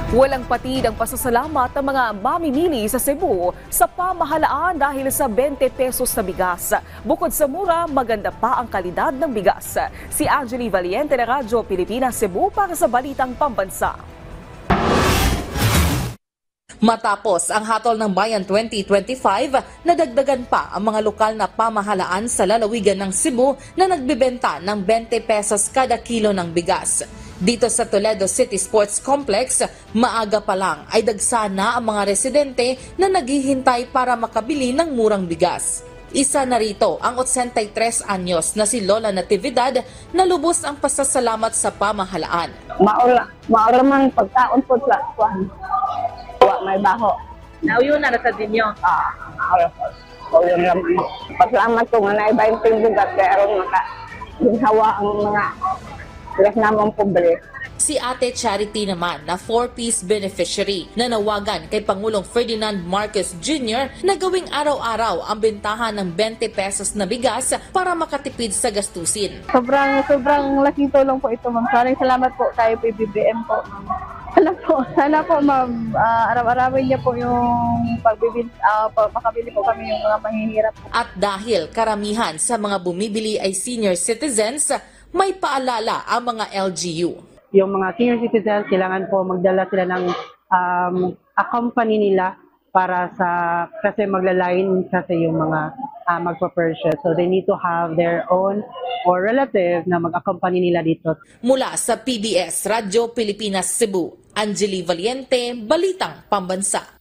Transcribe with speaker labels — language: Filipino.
Speaker 1: Walang patid ang pasasalamat ng mga mamimili sa Cebu sa pamahalaan dahil sa 20 pesos na bigas. Bukod sa mura, maganda pa ang kalidad ng bigas. Si Angeli Valiente ng Radyo Pilipinas Cebu para sa Balitang Pambansa.
Speaker 2: Matapos ang Hatol ng Bayan 2025, nadagdagan pa ang mga lokal na pamahalaan sa lalawigan ng Cebu na nagbebenta ng 20 pesos kada kilo ng bigas. Dito sa Toledo City Sports Complex, maaga pa lang ay dagsana ang mga residente na naghihintay para makabili ng murang bigas. Isa na rito ang 83 anyos na si Lola Natividad na lubos ang pasasalamat sa pamahalaan.
Speaker 3: Maura man pagkaon po sa kuan. Wa may baho.
Speaker 2: Nauyo na sa dinyo.
Speaker 3: Maura po. So yun lang. Pasalamat ko nga na iba yung pinggugat kaya aron ginhawa ang mga ilas namang pobre.
Speaker 2: Si Ate Charity naman na 4-piece beneficiary na nawagan kay Pangulong Ferdinand Marcos Jr. na gawing araw-araw ang bentahan ng 20 pesos na bigas para makatipid sa gastusin.
Speaker 4: Sobrang laking tulong po ito, ma'am. Salamat po kay PBBM po. Sana po ma'am, araw-arawin niya po yung makabili po kami yung mga mahihirap.
Speaker 2: At dahil karamihan sa mga bumibili ay senior citizens, may paalala ang mga LGU.
Speaker 5: Yung mga senior citizens, kailangan po magdala sila ng accompany nila para kasi maglalain kasi yung mga magpa-purchase. So they need to have their own or relative na mag-accompany nila dito.
Speaker 2: Mula sa PBS Radyo Pilipinas Cebu, Angeli Valiente, Balitang Pambansa.